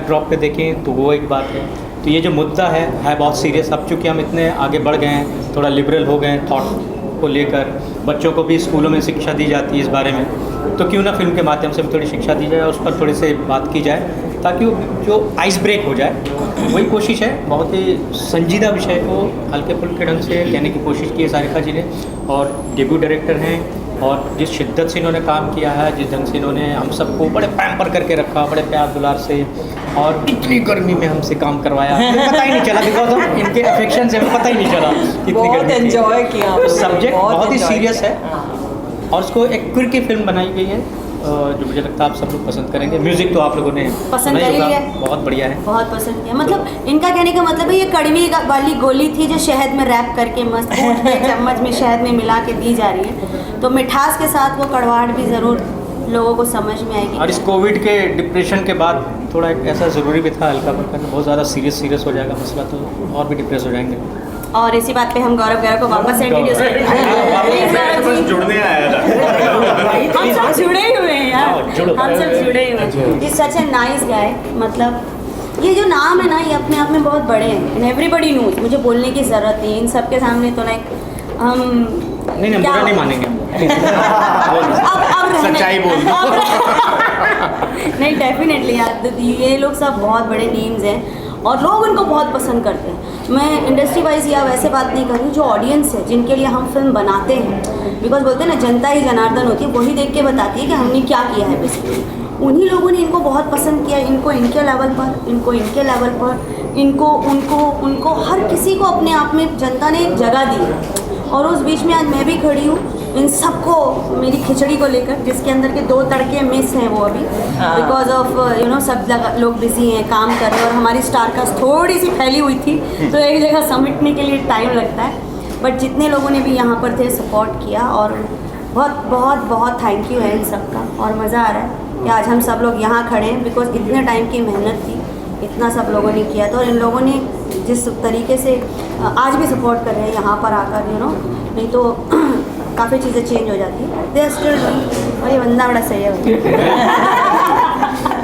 Backdrop पे देखें तो वो एक बात है। तो ये जो मुद्दा है बहुत सीरियस। अब चूँकि हम इतने आगे बढ़ गए हैं, थोड़ा लिबरल हो गए हैं थॉट को लेकर, बच्चों को भी स्कूलों में शिक्षा दी जाती है इस बारे में, तो क्यों ना फिल्म के माध्यम से भी थोड़ी शिक्षा दी जाए और उस पर थोड़ी सी बात की जाए ताकि वो जो आइस ब्रेक हो जाए। वही कोशिश है, बहुत ही संजीदा विषय को हल्के फुल्के ढंग से कहने की कोशिश की है सारिका जी ने। और डेब्यू डायरेक्टर हैं और जिस शिद्दत से इन्होंने काम किया है, जिस ढंग से इन्होंने हम सबको बड़े पैम्पर करके रखा, बड़े प्यार दुलार से, और इतनी गर्मी में हमसे काम करवाया, हमें पता ही नहीं चला, बिकॉज ऑफ इनके अफेक्शन से हमें पता ही नहीं चला कितनी बहुत एंजॉय किया। सब्जेक्ट बहुत ही सीरियस है और उसको एक क्विक फिल्म बनाई गई है जो मुझे लगता है आप सब लोग पसंद करेंगे। म्यूजिक तो आप लोगों ने पसंद कर लिया, बहुत बढ़िया है, बहुत पसंद किया। मतलब इनका कहने का मतलब है ये कड़वी वाली गोली थी जो शहद में रैप करके मस्त चम्मच में शहद में मिला के दी जा रही है, तो मिठास के साथ वो कड़वाहट भी ज़रूर लोगों को समझ में आएगी। और इस कोविड के डिप्रेशन के बाद थोड़ा एक ऐसा ज़रूरी भी था हल्का फुल्का, बहुत ज़्यादा सीरियस हो जाएगा मसला तो और भी डिप्रेस हो जाएंगे। और इसी बात पे हम गौरव को वापस से इंट्रोड्यूस करते हैं। जुड़ने आया था। हम सब जुड़े हुए हैं यार, हम सब जुड़े हुए हैं। Is such a nice guy. मतलब ये जो नाम है ना, ये अपने आप में बहुत बड़े हैं एंड एवरीबडी नोज। मुझे बोलने की ज़रूरत नहीं, इन सबके सामने तो लाइक हम नहीं बुरा नहीं मानेंगे अब सच्चाई बोल दो। नहीं डेफिनेटली यार, ये लोग सब बहुत बड़े नेम्स हैं और लोग उनको बहुत पसंद करते हैं। मैं इंडस्ट्री वाइज या वैसे बात नहीं कर रही, जो ऑडियंस है जिनके लिए हम फिल्म बनाते हैं, बिकॉज बोलते हैं ना जनता ही जनार्दन होती है, वही देख के बताती है कि हमने क्या किया है बेसिकली। उन्हीं लोगों ने इनको बहुत पसंद किया, इनको इनके लेवल पर, इनको इनके लेवल पर, इनको उनको हर किसी को अपने आप में जनता ने एक जगह दी है। और उस बीच में आज मैं भी खड़ी हूँ इन सबको, मेरी खिचड़ी को लेकर, जिसके अंदर के 2 तड़के मिस हैं वो अभी बिकॉज ऑफ सब लोग बिजी हैं, काम कर रहे हैं और हमारी स्टार कास्ट थोड़ी सी फैली हुई थी तो एक जगह समेटने के लिए टाइम लगता है। बट जितने लोगों ने भी यहाँ पर थे सपोर्ट किया और बहुत बहुत बहुत थैंक यू है इन सबका। और मज़ा आ रहा है कि आज हम सब लोग यहाँ खड़े हैं बिकॉज इतने टाइम की मेहनत थी, इतना सब लोगों ने किया था और इन लोगों ने जिस तरीके से आज भी सपोर्ट कर रहे हैं यहाँ पर आकर, नहीं तो काफ़ी चीज़ें चेंज हो जाती है। दे आर स्टिल डूइंग, और ये बंदा बड़ा सही है।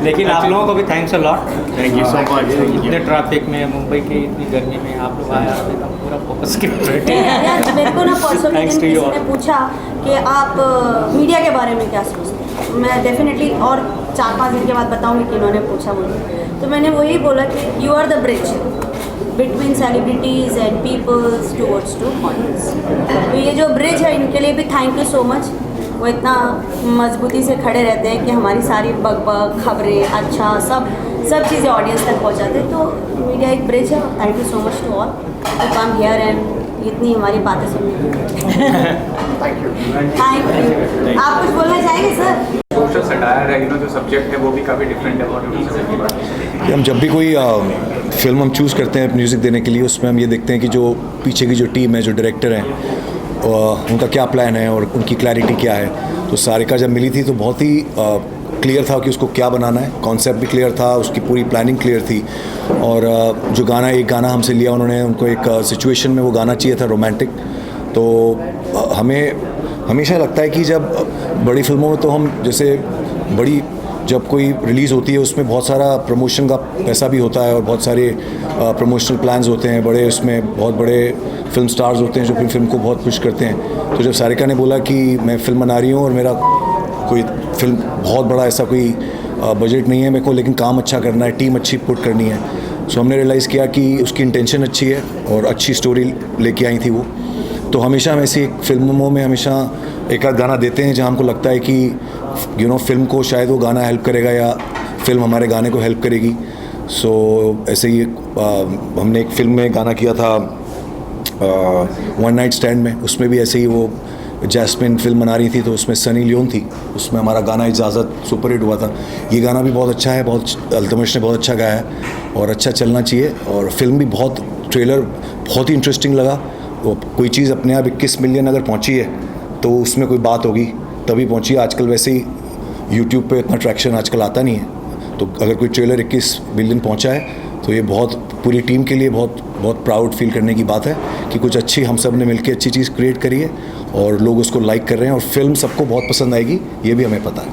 लेकिन आप लोगों को भी thanks a lot, thank you so much. इतने ट्रैफिक में, मुंबई की इतनी गर्मी में आप लोग आए, आपने एकदम पूरा फोकस किया। यार मेरे को ना परसों के दिन किसी ने पूछा कि आप मीडिया के बारे में क्या सोचते हैं। मैं डेफिनेटली और 4-5 दिन के बाद बताऊंगी कि इन्होंने पूछा मुझे, तो मैंने वही बोला कि you are the bridge between celebrities and peoples towards to audience. तो ये जो ब्रिज है इनके लिए भी थैंक यू सो मच। वो इतना मजबूती से खड़े रहते हैं कि हमारी सारी बग खबरें अच्छा सब चीज़ें ऑडियंस तक पहुंचाते हैं। तो मीडिया एक ब्रिज है। Thank you so much to all to come here and इतनी हमारी बातें सुनने। Thank you. आप कुछ बोलना चाहेंगे सर? सोशल सटायर है, जो सब्जेक्ट है वो भी काफ़ी डिफरेंट है बॉलीवुड। हम जब भी कोई फिल्म हम चूज़ करते हैं म्यूज़िक देने के लिए, उसमें हम ये देखते हैं कि जो पीछे की जो टीम है, जो डायरेक्टर हैं, उनका क्या प्लान है और उनकी क्लैरिटी क्या है। तो सारिका जब मिली थी तो बहुत ही क्लियर था कि उसको क्या बनाना है, कॉन्सेप्ट भी क्लियर था, उसकी पूरी प्लानिंग क्लियर थी। और जो एक गाना हमसे लिया उन्होंने, उनको एक सिचुएशन में वो गाना चाहिए था रोमांटिक। तो हमें हमेशा लगता है कि जब बड़ी फिल्मों में तो हम जैसे जब कोई रिलीज़ होती है उसमें बहुत सारा प्रमोशन का पैसा भी होता है और बहुत सारे प्रमोशनल प्लान्स होते हैं बड़े, उसमें बहुत बड़े फिल्म स्टार्स होते हैं जो अपनी फिल्म को बहुत पुश करते हैं। तो जब सारिका ने बोला कि मैं फ़िल्म बना रही हूँ और मेरा कोई फिल्म बहुत बड़ा ऐसा कोई बजट नहीं है मेरे को, लेकिन काम अच्छा करना है, टीम अच्छी पुट करनी है, सो हमने रियलाइज़ किया कि उसकी इंटेंशन अच्छी है और अच्छी स्टोरी लेके आई थी वो। तो हमेशा हम ऐसी फिल्मों में हमेशा एक आध गाना देते हैं जहाँ हमको लगता है कि फिल्म को शायद वो गाना हेल्प करेगा या फिल्म हमारे गाने को हेल्प करेगी। सो ऐसे ही हमने एक फिल्म में गाना किया था वन नाइट स्टैंड में, उसमें भी ऐसे ही वो जैस्मिन फिल्म बना रही थी तो उसमें सनी लियोन थी, उसमें हमारा गाना इजाज़त सुपरहिट हुआ था। ये गाना भी बहुत अच्छा है, बहुत अल्तमश ने बहुत अच्छा गाया है और अच्छा चलना चाहिए। और फिल्म भी ट्रेलर बहुत ही इंटरेस्टिंग लगा। कोई चीज़ अपने आप 21 मिलियन अगर पहुंची है तो उसमें कोई बात होगी तभी पहुंची है। आजकल वैसे ही यूट्यूब पे इतना ट्रैक्शन आजकल आता नहीं है, तो अगर कोई ट्रेलर 21 मिलियन पहुंचा है तो ये बहुत पूरी टीम के लिए बहुत प्राउड फील करने की बात है कि कुछ अच्छी हम सब ने मिलकर अच्छी चीज़ क्रिएट करी है और लोग उसको लाइक कर रहे हैं और फिल्म सबको बहुत पसंद आएगी, ये भी हमें पता है।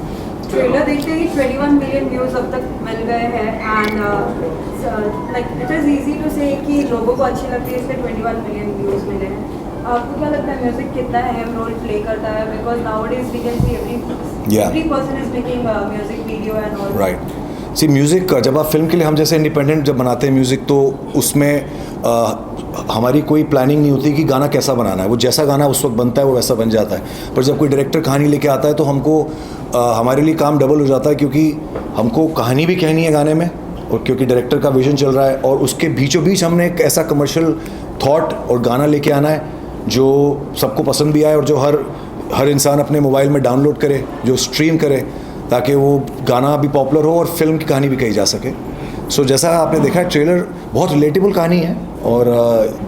ट्रेलर देखते ही 21 मिलियन व्यूज अब तक मिल गए हैं and like it is easy to say कि लोगों को अच्छी लगती है इसलिए 21 मिलियन व्यूज मिले हैं. आपको क्या लगता है म्यूजिक कितना अहम रोल प्ले करता है? Because nowadays we can see every person is making music video and all. Right. See music जब आप फिल्म के लिए हम जैसे इंडिपेंडेंट जब बनाते हैं म्यूज़िक तो उसमें हमारी कोई प्लानिंग नहीं होती कि गाना कैसा बनाना है. वो जैसा गाना उस वक्त बनता है वो वैसा बन जाता है. पर जब कोई डायरेक्टर कहानी लेके आता है तो हमको हमारे लिए काम डबल हो जाता है क्योंकि हमको कहानी भी कहनी है गाने में और क्योंकि डायरेक्टर का विजन चल रहा है और उसके बीचों बीच हमने एक ऐसा कमर्शियल थॉट और गाना लेके आना है जो सबको पसंद भी आए और जो हर इंसान अपने मोबाइल में डाउनलोड करे, जो स्ट्रीम करे ताकि वो गाना भी पॉपुलर हो और फिल्म की कहानी भी कही जा सके. सो जैसा आपने देखा है ट्रेलर बहुत रिलेटेबल कहानी है और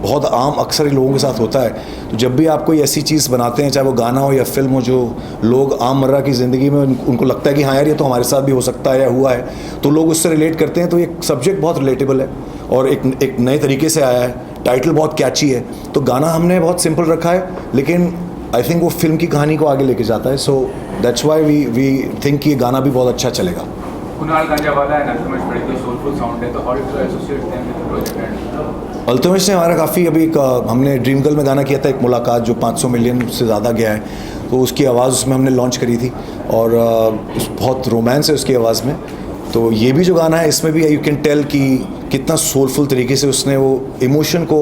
बहुत आम अक्सर लोगों के साथ होता है. तो जब भी आप कोई ऐसी चीज़ बनाते हैं चाहे वो गाना हो या फिल्म हो जो लोग आम मर्रा की ज़िंदगी में उनको लगता है कि हाँ यार ये तो हमारे साथ भी हो सकता है या हुआ है तो लोग उससे रिलेट करते हैं. तो ये सब्जेक्ट बहुत रिलेटेबल है और एक नए तरीके से आया है. टाइटल बहुत कैची है तो गाना हमने बहुत सिंपल रखा है लेकिन आई थिंक वो फिल्म की कहानी को आगे लेके जाता है. So that's why we think कि ये गाना भी बहुत अच्छा चलेगा. कुणाल गांजावाला एंड अल्तमश बड़ी सोलफुल साउंड है तो how do you associate them with the project? Altamash ने हमारा काफ़ी अभी हमने ड्रीम गर्ल में गाना किया था एक मुलाकात जो 500 मिलियन से ज़्यादा गया है. तो उसकी आवाज़ उसमें हमने लॉन्च करी थी और बहुत रोमांस है उसकी आवाज़ में. तो ये भी जो गाना है इसमें भी यू कैन टेल कि कितना सोलफुल तरीके से उसने वो इमोशन को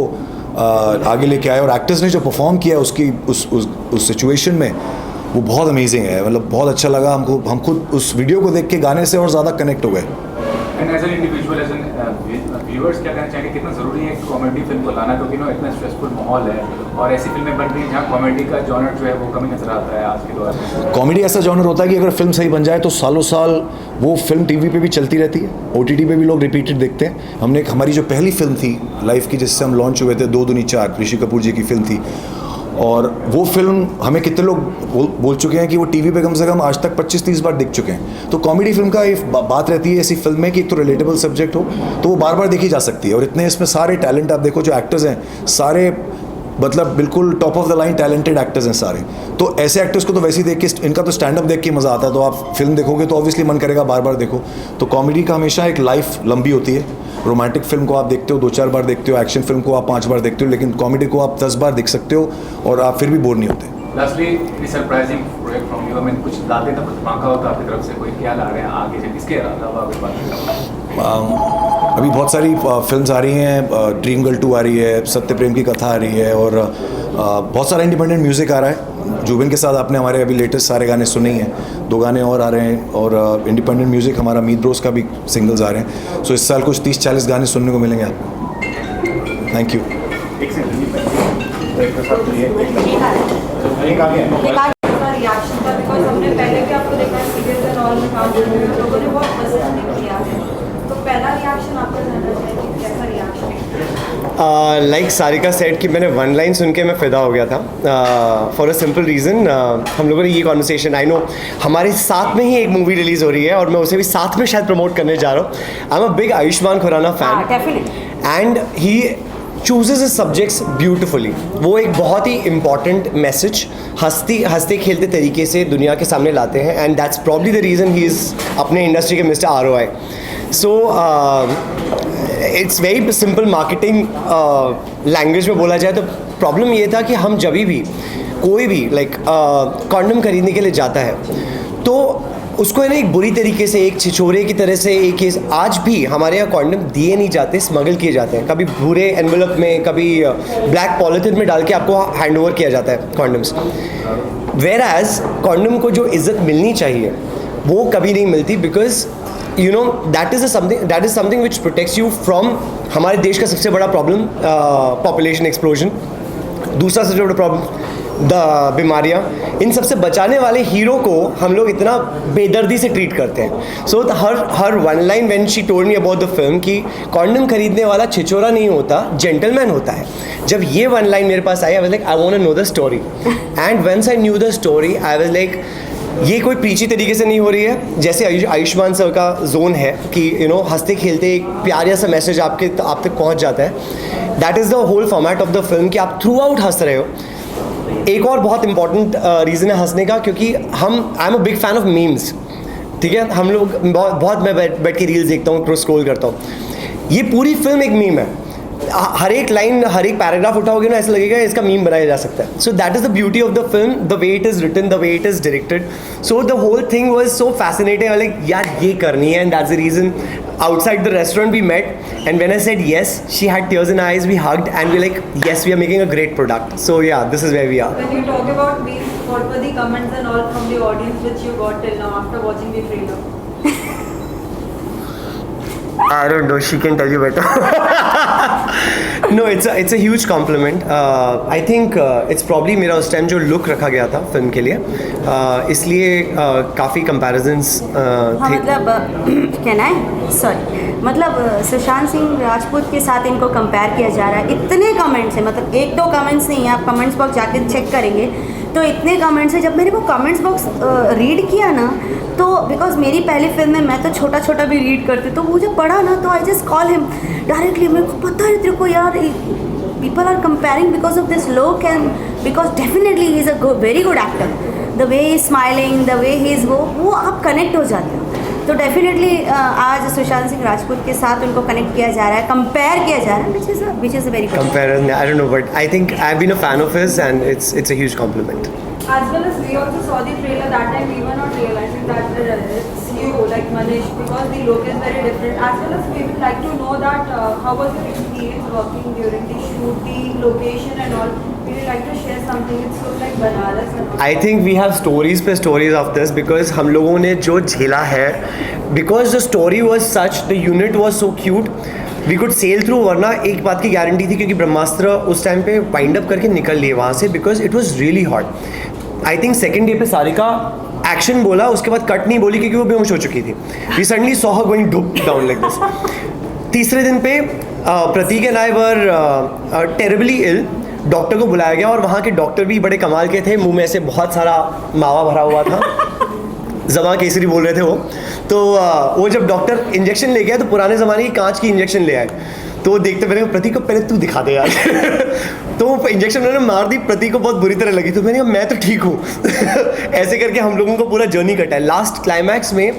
आगे लेके आया और एक्टर्स ने जो परफॉर्म किया उसकी उस सिचुएशन में वो बहुत अमेजिंग है. मतलब बहुत अच्छा लगा हमको. हम खुद उस वीडियो को देख के गाने से और ज़्यादा कनेक्ट हो गए. And as an individual as an viewers क्या कहना चाहेंगे कितना ज़रूरी है कॉमेडी फिल्म को लाना क्योंकि इतना स्ट्रेसफुल माहौल है और ऐसी फिल्में बन रही हैं जहाँ कॉमेडी का जॉनर जो है वो कमी नजर आता है आज के दौर में. कॉमेडी ऐसा जॉनर होता है कि अगर फिल्म सही बन जाए तो सालों साल वो फिल्म टीवी पे भी चलती रहती है. OTT पे भी लोग रिपीटेड देखते हैं. हमने हमारी जो पहली फिल्म थी लाइफ की जिससे हम लॉन्च हुए थे 2 दूनी 4 ऋषि कपूर जी की फिल्म थी और वो फिल्म हमें कितने लोग बोल चुके हैं कि वो टीवी पे कम से कम आज तक 25-30 बार दिख चुके हैं. तो कॉमेडी फिल्म का एक बात रहती है ऐसी फिल्म में कि एक तो रिलेटेबल सब्जेक्ट हो तो वो बार बार देखी जा सकती है. और इतने इसमें सारे टैलेंट आप देखो जो एक्टर्स हैं सारे मतलब बिल्कुल top of the line talented actors हैं सारे. तो ऐसे एक्टर्स को तो वैसे ही देख के इनका तो स्टैंड अप देख के मज़ा आता है. तो आप फिल्म देखोगे तो ऑब्वियसली मन करेगा बार बार देखो. तो कॉमेडी का हमेशा एक लाइफ लंबी होती है. रोमांटिक फिल्म को आप देखते हो 2-4 बार देखते हो, एक्शन फिल्म को आप 5 बार देखते हो लेकिन कॉमेडी को आप 10 बार देख सकते हो और आप फिर भी बोर नहीं होते. Lastly surprising project from you. मैं कुछ लाते तब कुछ मांगा होता आपकी तरफ से कोई क्या ला रहे हैं आगे से किसके अलावा आगे बात अभी बहुत सारी फिल्म्स आ रही हैं. ड्रीम गर्ल 2 आ रही है, सत्य प्रेम की कथा आ रही है और बहुत सारा इंडिपेंडेंट म्यूज़िक आ रहा है. जुबिन के साथ आपने हमारे अभी लेटेस्ट सारे गाने सुने ही हैं. 2 गाने और आ रहे हैं और इंडिपेंडेंट म्यूज़िक हमारा मीत ब्रोस का भी सिंगल्स आ रहे हैं. सो इस साल कुछ 30-40 गाने सुनने को मिलेंगे आपको. Thank you. रिएक्शन था बिकॉज हमने पहले भी आपको देखा है सीरियल्स एंड ऑल में काम करते हुए लोगों ने बहुत पसंद किया है. तो पहला रिएक्शन आपका जानना चाहिए कि कैसा रिएक्शन? लाइक सारिका सेट कि मैंने 1 लाइन सुन के मैं फ़िदा हो गया था. फॉर अ सिंपल रीज़न हम लोगों ने ये कॉन्वर्सेशन आई नो हमारे साथ में ही एक मूवी रिलीज़ हो रही है और मैं उसे भी साथ में शायद प्रमोट करने जा रहा हूँ. I am a big Ayushmann Khurrana fan and he chooses his subjects beautifully. वो एक बहुत ही इंपॉर्टेंट मैसेज हंसते खेलते तरीके से दुनिया के सामने लाते हैं and that's probably the reason he is अपने इंडस्ट्री के mister ROI. So it's very simple marketing language में बोला जाए तो प्रॉब्लम ये था कि हम जब भी कोई भी लाइक कॉन्डम खरीदने के लिए जाता है तो उसको है ना एक बुरी तरीके से एक छिछोरे की तरह से एक केस आज भी हमारे यहाँ कॉन्डम दिए नहीं जाते, स्मगल किए जाते हैं. कभी भूरे एनवेलप में कभी ब्लैक पॉलिथीन में डाल के आपको हैंड ओवर किया जाता है कॉन्डम्स. वेयर एज कॉन्डम को जो इज्जत मिलनी चाहिए वो कभी नहीं मिलती because you know that is something which protects you from हमारे देश का सबसे बड़ा प्रॉब्लम पॉपुलेशन एक्सप्लोजन. दूसरा सबसे बड़ा प्रॉब्लम बीमारियाँ. इन सबसे बचाने वाले हीरो को हम लोग इतना बेदर्दी से ट्रीट करते हैं. सो हर 1 line when she told me about the film कि कॉन्डम खरीदने वाला छिछोरा नहीं होता, जेंटलमैन होता है. जब ये 1 लाइन मेरे पास आई was like I want to know the story and once I knew the story I was like ये कोई प्रीची तरीके से नहीं हो रही है. जैसे आयुष्मान सर का जोन है कि यू नो हंसते खेलते एक प्यारा सा मैसेज आप तक पहुंच जाता है. That is the whole format of the film कि आप थ्रू आउट हंस रहे हो. एक और बहुत इंपॉर्टेंट रीज़न है हंसने का क्योंकि आई am a big fan of memes ठीक है, हम लोग बहुत मैं बैठ के रील्स देखता हूँ, स्क्रॉल करता हूँ। ये पूरी फिल्म एक मीम है, हर एक लाइन, हर एक पैराग्राफ उठाओगे ना, ऐसा लगेगा इसका मीम बनाया जा सकता है। So that is the beauty of the film, the way it is written, the way it is directed. So the whole thing was so fascinating, like यार ये करनी है, and that's the reason outside the restaurant we met, and when I said yes, she had tears in her eyes, we hugged and we like, yes, we are making a great product. So yeah, this is where we are. When you talk about memes, what were the comments and all from the audience which you got till now after watching the trailer? I don't know, she can tell you better. No, it's a huge compliment. I think it's probably मेरा उस time जो look रखा गया था film के लिए, इसलिए काफ़ी comparisons हाँ, थे। मतलब कहना है सॉरी, मतलब सुशांत सिंह राजपूत के साथ इनको कंपेयर किया जा रहा है। इतने कमेंट्स हैं, मतलब एक दो कमेंट्स नहीं है, आप कमेंट्स बॉक्स जाके चेक करेंगे तो इतने कमेंट्स हैं। जब मैंने वो कमेंट्स बॉक्स रीड किया ना, तो बिकॉज मेरी पहली फिल्म में मैं तो छोटा छोटा भी रीड करती, तो वो जब पढ़ा ना, तो I just call him directly. मेरे को पता है तेरे को यार, people are comparing because of this look, and because definitely he is a very good actor. The way he is smiling, the way he is वो आप कनेक्ट हो जाते हो। तो डेफिनेटली आज सुशांत सिंह राजपूत के साथ उनको कनेक्ट किया जा रहा है, कंपेयर किया जा रहा है, which is a very good Comparison, I don't know, but I think I've been a fan of his, and it's a huge compliment. As well as we also saw the trailer, that time we were not realizing that it's you, like Manish, because the look is very different. As well as we would like to know that how was your experience working during the shoot, the location and all. We would like to share something. It's so like Banaras and all. I think we have stories पे stories of this, because हम लोगों ने जो झेला है, because the story was such, the unit was so cute, we could sail through। वरना एक बात की गारंटी थी, क्योंकि ब्रह्मास्त्र उस टाइम पे वाइंड अप करके निकल लिए वहाँ से, because it was really hot। I think second day पे सारिका एक्शन बोला, उसके बाद कट नहीं बोली क्योंकि वो बेहोश हो चुकी थी। We suddenly saw her going down like this. तीसरे दिन पे Prateek and I were terribly ill, doctor को बुलाया गया, और वहाँ के डॉक्टर भी बड़े कमाल के थे, मुंह में से बहुत सारा मावा भरा हुआ था, जमा केसरी बोल रहे थे वो। तो वो जब डॉक्टर इंजेक्शन ले गया, तो पुराने ज़माने की कांच की इंजेक्शन ले आए, तो वो देखते मैंने प्रतीक को, पहले तू दिखा दे यार। तो वो इंजेक्शन उन्होंने मार दी, प्रतीक को बहुत बुरी तरह लगी, तो मैंने कहा मैं तो ठीक हूँ। ऐसे करके हम लोगों को पूरा जर्नी कटा है। लास्ट क्लाइमैक्स में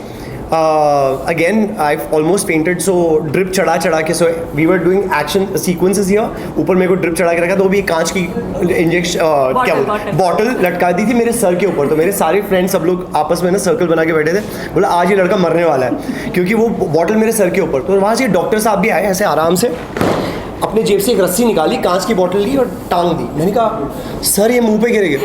again I almost fainted, so drip चढ़ा के, so we were doing action sequences here, ऊपर मेरे को ड्रिप चढ़ा के रखा, तो वो भी एक कांच की इंजेक्शन क्या बॉटल लटका दी थी मेरे सर के ऊपर। तो मेरे सारे फ्रेंड्स सब लोग आपस में ना सर्कल बना के बैठे थे, बोला आज ये लड़का मरने वाला है, क्योंकि वो बॉटल मेरे सर के ऊपर। तो वहाँ से डॉक्टर साहब भी आए, ऐसे आराम से अपने जेब से एक रस्सी निकाली, कांच की बोतल ली और टांग दी। मैंने कहा सर ये मुंह पे गिरेगी।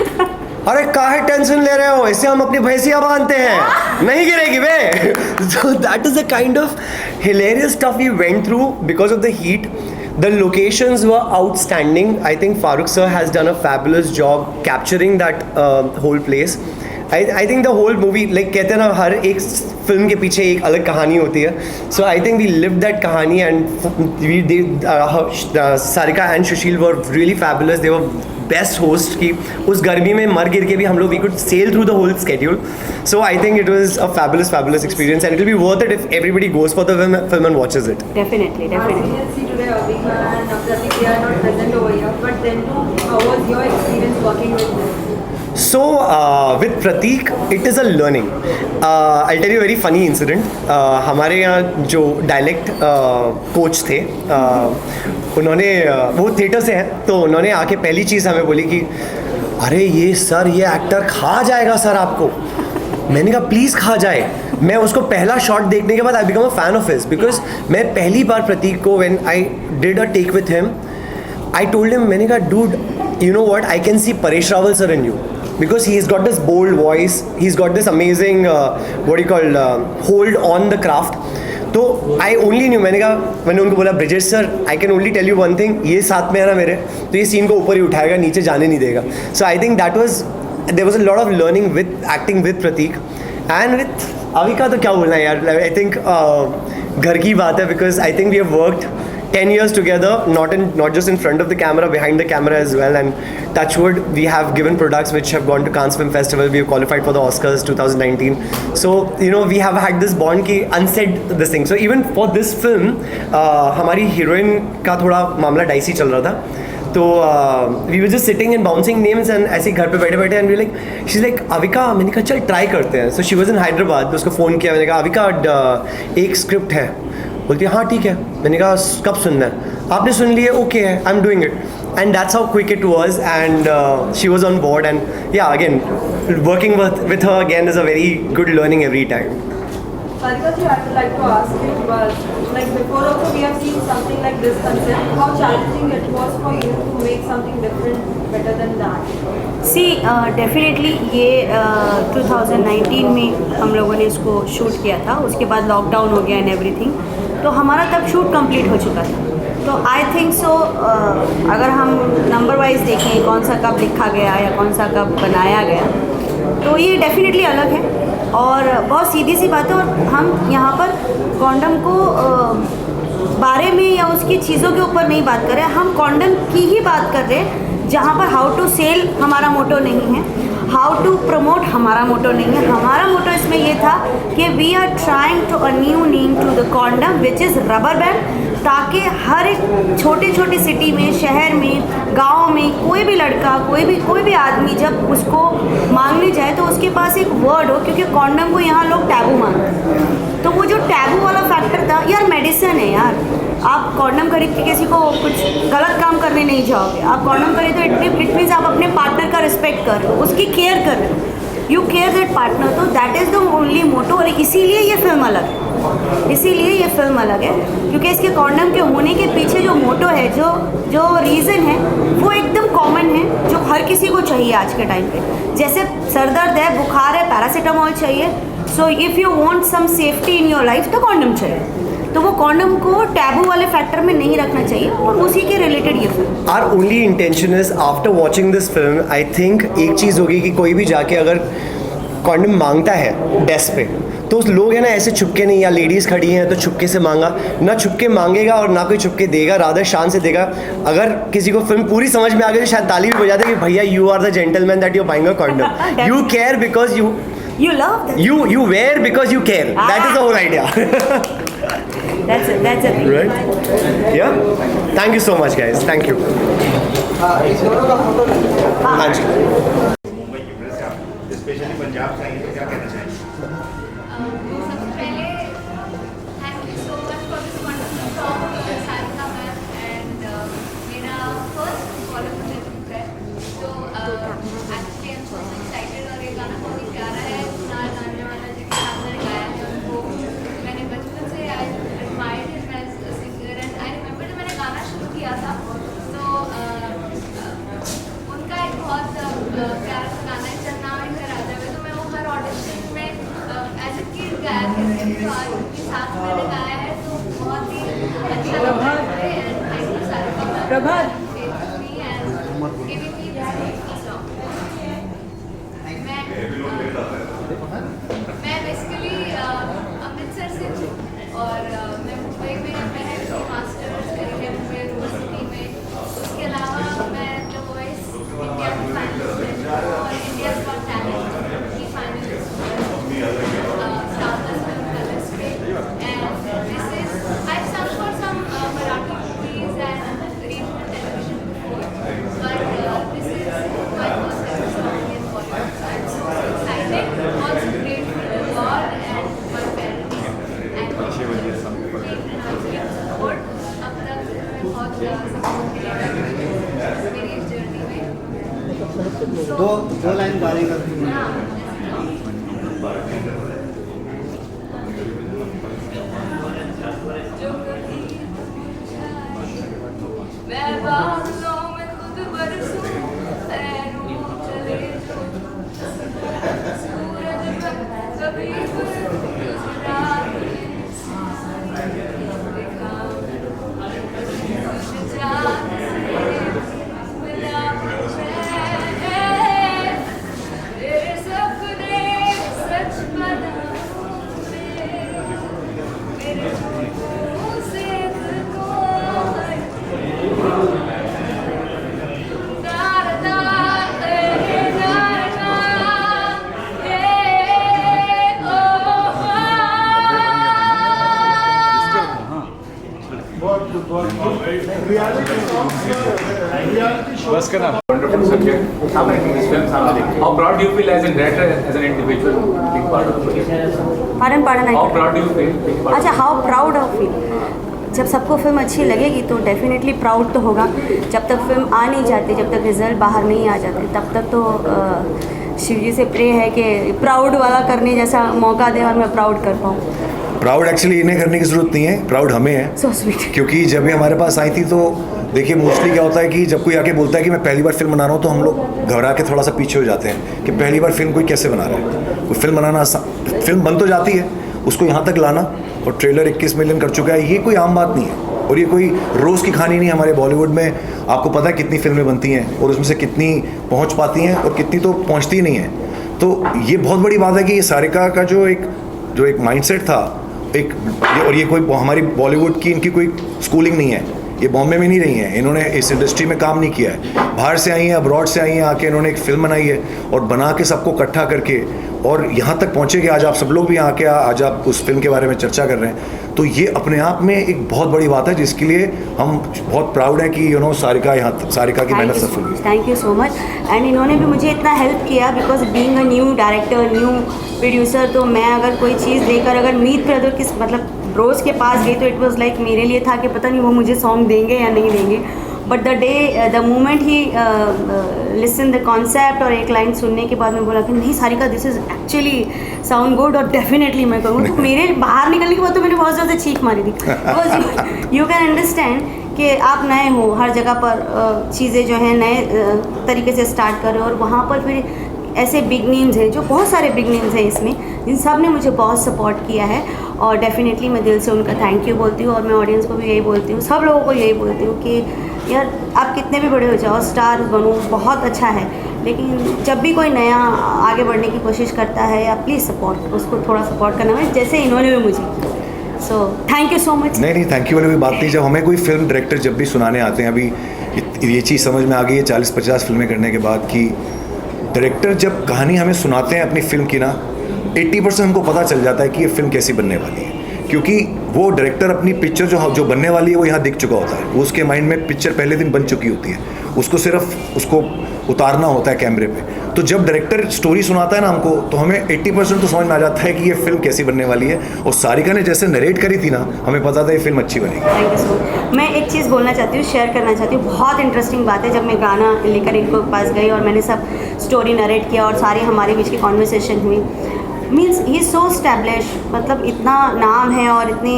अरे काहे टेंशन ले रहे हो, इससे हम अपनी भैंसियाँ बांधते हैं, नहीं गिरेगी बे। So that is the kind of hilarious stuff we went through because of the heat. The locations were outstanding. I think Farooq sir has done a fabulous job capturing that whole place. I think the whole movie, like कहते हैं ना, हर एक film के पीछे एक अलग कहानी होती है। So I think we lived that कहानी, and Sarika and Sushil were really fabulous. They were best host की उस गर्मी में मर गिर के भी हम लोग we could sail through the whole schedule. So I think it was a fabulous experience, and it will be worth it if everybody goes for the film and watches it. Definitely. As we can see today, Avika and Pratik, they are not present over here, but then too, how was your experience working with them? So with Pratik, it is a learning. I'll tell you a very funny incident. हमारे यहाँ जो dialect coach थे, उन्होंने वो theatre से हैं, तो उन्होंने आके पहली चीज़ हमें बोली कि अरे ये सर, ये एक्टर खा जाएगा सर आपको। मैंने कहा प्लीज़ खा जाए। मैं उसको पहला शॉट देखने के बाद I become a fan of his, because मैं पहली बार प्रतीक को when I did a take with him, I told him, मैंने कहा dude, you know what, I can see Paresh Rawal sir in you, because he's got this bold voice, he's got this amazing hold on the craft. तो I only knew, मैंने उनको बोला Brijesh sir, I can only tell you one thing, ये साथ में है ना मेरे, तो ये सीन को ऊपर ही उठाएगा, नीचे जाने नहीं देगा। So I think there was a lot of learning with acting with Pratik, and with Avika तो क्या बोलना है यार, I think घर की बात है, because I think we have worked 10 years together, not just in front of the camera, behind the camera as well, and touchwood, we have given products which have gone to Cannes Film Festival, we have qualified for the Oscars 2019, so you know, we have had this bond ki unsaid this thing. So even for this film, हमारी heroine का थोड़ा मामला dicey चल रहा था, तो we were just sitting and bouncing names and ऐसे ही घर पे बैठे बैठे and we like she is like Avika, मैंने कहा चल ट्राई करते हैं. So she was in Hyderabad, तो उसको फ़ोन किया, मैंने कहा अविका एक स्क्रिप्ट है. बोलती है हाँ ठीक है. मैंने कहा कब सुनना है? आपने सुन लिया, ओके है, I am doing it. And that's how quick it was, and she was on board, and yeah, again, working with her again is a very good learning every time. Sarika ji, I would like to ask you, but like before also we have seen something like this concept. How challenging it was for you to make something different, better than that? See definitely ये 2019 में हम लोगों ने इसको shoot किया था. उसके बाद लॉकडाउन हो गया एंड एवरीथिंग, तो हमारा तब शूट कंप्लीट हो चुका था. तो आई थिंक सो अगर हम नंबर वाइज देखें कौन सा कब लिखा गया या कौन सा कब बनाया गया, तो ये डेफिनेटली अलग है और बहुत सीधी सी बात है. और हम यहाँ पर कॉन्डम को बारे में या उसकी चीज़ों के ऊपर नहीं बात कर रहे हैं, हम कॉन्डम की ही बात कर रहे हैं, जहाँ पर हाउ टू सेल हमारा मोटो नहीं है, हाउ टू प्रमोट हमारा मोटो नहीं है. हमारा मोटो इसमें ये था कि we are trying to a new meaning to the condom which is rubber band, ताकि हर एक छोटे छोटे सिटी में, शहर में, गांव में कोई भी लड़का, कोई भी आदमी जब उसको मांगने जाए तो उसके पास एक वर्ड हो, क्योंकि कॉन्डम को यहाँ लोग टैबू मानते हैं. तो वो जो टैबू वाला फैक्टर था, यार मेडिसिन है यार, आप कॉन्डम खरीद के किसी को कुछ गलत काम करने नहीं जाओगे. आप कॉन्डम खरीद तो इट मीन्स आप अपने पार्टनर का रिस्पेक्ट कर रहे हो, उसकी केयर कर रहे हो, यू केयर दैट पार्टनर. तो दैट इज़ द ओनली मोटो. और इसीलिए ये फिल्म अलग है, इसीलिए ये फिल्म अलग है, क्योंकि इसके कॉन्डम के होने के पीछे जो मोटो है, जो रीज़न है, वो एकदम कॉमन है, जो हर किसी को चाहिए आज के टाइम पे. जैसे सर दर्द है, बुखार है, पैरासीटामोल चाहिए. So if you want some safety in your life तो कॉन्डम चाहिए. तो वो कॉन्डम को टैबू वाले फैक्टर में नहीं रखना चाहिए, और उसी के रिलेटेड ये film. Our only intention is after watching this film, I think एक चीज़ होगी कि कोई भी जाके अगर कॉन्डम मांगता है डेस्क पे, तो उस लोग हैं ना ऐसे छुपके नहीं, या लेडीज़ खड़ी हैं तो छुपके से मांगा ना, छुपके मांगेगा और ना कोई छुपके देगा, रादर शान से देगा. अगर किसी को फिल्म पूरी समझ में आ गई तो शायद ताली भी बजाते कि भैया you are the gentleman that you buying a condom, you care because You love that. you wear because you care. That is the whole idea. That's it. That's it. Right? Yeah. Thank you so much, guys. Thank you. हाँ जी. मुंबई की press आप specially Punjab से आई हैं, तो क्या कहना चाहेंगे? सबसे पहले thank you so much for this wonderful talk Sarika ma'am. And मेरा फर्स्ट बॉलीवुड डेब्यू है, तो actually I am so excited. और ये गाना बहुत ही प्यारा है. कुणाल गाने वाला जिनके साथ मैंने गाया है, उनको मैंने बचपन से I admired him as a singer. And I remember जब मैंने गाना शुरू किया था, तो उनका एक बहुत प्यारा सा गाना है चन्ना में राजा में, तो मैं वो हर ऑडिशन में एज ए किड गाया करती थी. तो आज उनके साथ मैंने गाया है, तो बहुत ही अच्छा लगा है. And thank you Sarika ma'am and giving me this song. मैं बेसिकली अमृतसर से हूँ, और मैं मुंबई में मैंने मास्टर्स करी है मुंबई यूनिवर्सिटी में. उसके अलावा मैं द वॉइस इंडिया की फाइनलिस्ट और इंडिया गॉट टैलेंट की फाइनलिस्ट साउथ फिल्म कलर्स पे. And this is I sung for some Marathi movies and regional television before, but this is my first ever song in Bollywood. So I'm so excited, also grateful to God and my parents and support. अब तक बहुत support मिलेगा मेरी इस journey में. दो line गाने का जो कभी मैं बादलों में खुद बरसूं, पैरों चले जो सूरज कभी गुजरात देखा तुझ जान से मिला मैं तेरे सब बस करना wonderful subject. How many this film how proud do you feel as a director, as an individual being part of the film? pardon How proud do you feel being part अच्छा, हाउ प्राउड ऑफ फील। जब सबको film अच्छी लगेगी तो definitely proud तो होगा। जब तक फिल्म आ नहीं जाती, जब तक रिजल्ट बाहर नहीं आ जाते, तब तक तो शिव जी से प्रे है कि प्राउड वाला करने जैसा मौका दे और मैं प्राउड कर पाऊँ। प्राउड एक्चुअली इन्हें करने की ज़रूरत नहीं है, प्राउड हमें है। So sweet. क्योंकि जब ये हमारे पास आई थी तो देखिए मोस्टली क्या होता है कि जब कोई आके बोलता है कि मैं पहली बार फिल्म बना रहा हूँ तो हम लोग घबरा के थोड़ा सा पीछे हो जाते हैं कि पहली बार फिल्म कोई कैसे बना रहा है। कोई फिल्म बनाना फिल्म बन तो जाती है, उसको यहाँ तक लाना, और ट्रेलर 21 मिलियन कर चुका है, ये कोई आम बात नहीं है और ये कोई रोज़ की कहानी नहीं है। हमारे बॉलीवुड में आपको पता है कितनी फिल्में बनती हैं और उसमें से कितनी पहुँच पाती हैं और कितनी तो पहुँचती ही नहीं है। तो ये बहुत बड़ी बात है कि ये सारिका का जो एक माइंडसेट था, और ये कोई हमारी बॉलीवुड की इनकी कोई स्कूलिंग नहीं है, ये बॉम्बे में नहीं रही हैं, इन्होंने इस इंडस्ट्री में काम नहीं किया है, बाहर से आई हैं, अब्रॉड से आई हैं, आके इन्होंने एक फ़िल्म बनाई है और बना के सबको इकट्ठा करके और यहाँ तक पहुँचे कि आज आप सब लोग भी यहाँ के आज आप उस फिल्म के बारे में चर्चा कर रहे हैं। तो ये अपने आप में एक बहुत बड़ी बात है जिसके लिए हम बहुत प्राउड हैं कि सारिका की मेहनत सफल हुई। Thank you so much. And इन्होंने भी मुझे इतना हेल्प किया because being a new director, new producer, तो मैं अगर कोई चीज़ देकर अगर मीत ब्रदर किस मतलब रोज़ के पास गई तो इट वाज लाइक मेरे लिए था कि पता नहीं वो मुझे सॉन्ग देंगे या नहीं देंगे, but the moment he listen the concept और एक लाइन सुनने के बाद मैं बोला कि नहीं Sarika this is actually sound good और डेफिनेटली मैं करूँ। तो मेरे बाहर निकलने के बाद तो मैंने बहुत ज़्यादा चीख मारी थी बिकॉज यू कैन अंडरस्टैंड कि आप नए हो, हर जगह पर चीज़ें जो हैं नए तरीके से स्टार्ट कर रहे हो और वहाँ पर फिर ऐसे बिग नेम्स हैं, जो बहुत सारे बिग नेम्स हैं इसमें, जिन सब ने मुझे बहुत सपोर्ट किया है और डेफिनेटली मैं दिल से उनका थैंक यू बोलती हूँ। और मैं ऑडियंस को भी यही बोलती हूँ, सब लोगों को यही बोलती हूँ कि यार आप कितने भी बड़े हो जाओ, स्टार बनो, बहुत अच्छा है, लेकिन जब भी कोई नया आगे बढ़ने की कोशिश करता है या प्लीज़ सपोर्ट, उसको थोड़ा सपोर्ट करना है, जैसे इन्होंने भी मुझे। So thank you so much. नहीं थैंक यू वाली बात नहीं। जब हमें कोई फिल्म डायरेक्टर जब भी सुनाने आते हैं, अभी ये चीज़ समझ में आ गई है 40-50 फिल्में करने के बाद कि डायरेक्टर जब कहानी हमें सुनाते हैं अपनी फिल्म की ना, 80% हमको पता चल जाता है कि ये फिल्म कैसी बनने वाली है, क्योंकि वो डायरेक्टर अपनी पिक्चर जो बनने वाली है वो यहाँ दिख चुका होता है, वो उसके माइंड में पिक्चर पहले दिन बन चुकी होती है, उसको सिर्फ उसको उतारना होता है कैमरे पे। तो जब डायरेक्टर स्टोरी सुनाता है ना हमको, तो हमें 80% तो समझ में आ जाता है कि ये फिल्म कैसी बनने वाली है। और सारिका ने जैसे नरेट करी थी ना, हमें पता था ये फिल्म अच्छी बनेगी। Thank you so much. मैं एक चीज़ बोलना चाहती हूँ, शेयर करना चाहती हूँ, बहुत इंटरेस्टिंग बात है। जब मैं गाना लेकर इनको पास गई और मैंने सब स्टोरी नरेट किया और सारे हमारे बीच की कॉन्वर्सेशन हुई, मीन्स ही सो स्टैब्लिश, मतलब इतना नाम है और इतने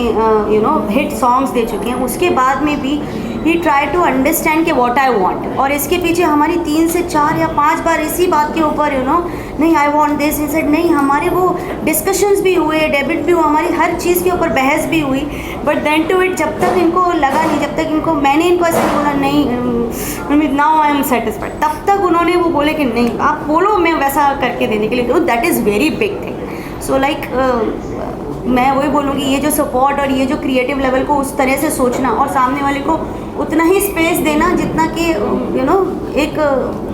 हिट सॉन्ग्स दे चुके हैं, उसके बाद में भी ही ट्राई टू अंडरस्टैंड कि व्हाट आई वांट। और इसके पीछे हमारी 3 से 4 या 5 बार इसी बात के ऊपर नहीं I want this, he said नहीं, हमारे वो डिस्कशंस भी हुए, डेबिट भी हुआ, हमारी हर चीज़ के ऊपर बहस भी हुई, बट देन टू इट जब तक इनको लगा नहीं, जब तक इनको मैंने इनको ऐसे बोला नहीं नाउ आई एम सेटिस्फाइड, तब तक उन्होंने वो बोले कि नहीं आप बोलो, मैं वैसा करके देने के लिए, तो that is very big thing. So like मैं वही बोलूँगी, ये जो सपोर्ट और ये जो क्रिएटिव लेवल को उस तरह से सोचना और सामने वाले को उतना ही स्पेस देना जितना कि एक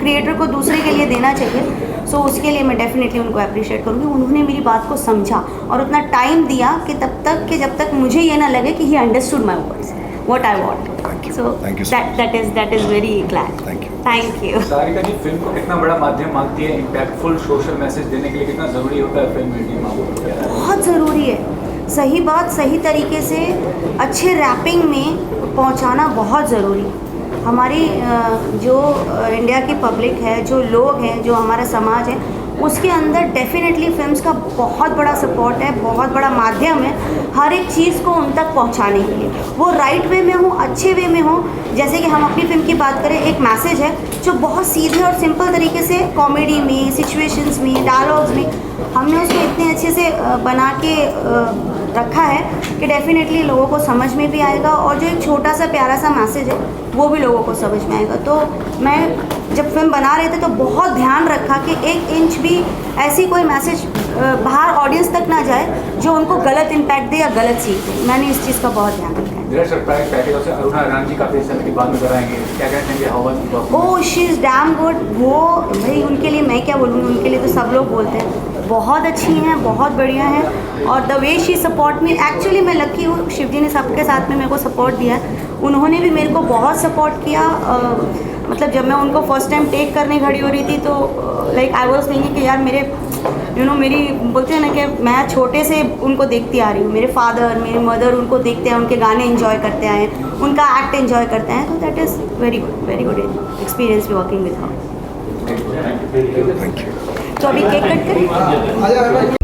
क्रिएटर को दूसरे के लिए देना चाहिए। सो उसके लिए मैं डेफिनेटली उनको अप्रिशिएट करूँगी। उन्होंने मेरी बात को समझा और उतना टाइम दिया कि तब तक कि जब तक मुझे ये ना लगे कि he understood my words, what I want. So that is very glad. Thank you. Sarika ji, film को कितना बड़ा माध्यम मानती है इम्पैक्टफुल सोशल मैसेज देने के लिए? कितना ज़रूरी होता है फिल्म मीडियम? बहुत ज़रूरी है। सही बात सही तरीके से अच्छे रैपिंग में पहुंचाना बहुत ज़रूरी है। हमारी जो इंडिया की पब्लिक है, जो लोग हैं, जो हमारा समाज है, उसके अंदर डेफिनेटली फिल्म्स का बहुत बड़ा सपोर्ट है, बहुत बड़ा माध्यम है हर एक चीज़ को उन तक पहुंचाने के लिए। वो राइट वे में हो, अच्छे वे में हो। जैसे कि हम अपनी फिल्म की बात करें, एक मैसेज है जो बहुत सीधे और सिंपल तरीके से कॉमेडी में, सिचुएशंस में, डायलॉग्स में हमने उसको इतने अच्छे से बना के रखा है कि डेफिनेटली लोगों को समझ में भी आएगा और जो एक छोटा सा प्यारा सा मैसेज है वो भी लोगों को समझ में आएगा। तो मैं जब फिल्म बना रहे थे तो बहुत ध्यान रखा कि 1 इंच भी ऐसी कोई मैसेज बाहर ऑडियंस तक ना जाए जो उनको गलत इम्पैक्ट दे या गलत सीख दे। मैंने इस चीज़ का बहुत ध्यान रखा है। अरुणा ईरानी काफ़ी समय के बाद में कराएंगे, क्या कहते हैं? ओह शी इज़ डैम गुड। वो भाई उनके लिए मैं क्या बोलूँगी, उनके लिए तो सब लोग बोलते हैं। बहुत अच्छी हैं, बहुत बढ़िया हैं। और the way she support me, actually मैं लकी हूँ, शिवजी ने सबके साथ में मेरे को सपोर्ट दिया है। उन्होंने भी मेरे को बहुत सपोर्ट किया। मतलब जब मैं उनको फर्स्ट टाइम टेक करने खड़ी हो रही थी तो लाइक आई वॉज थिंकिंग कि यार मेरे मेरी बोलते हैं ना कि मैं छोटे से उनको देखती आ रही हूँ। मेरे फादर, मेरी मदर उनको देखते हैं, उनके गाने एंजॉय करते आए हैं, उनका एक्ट एंजॉय करते हैं। तो that is very good experience working with her. तो अभी केक कट करें।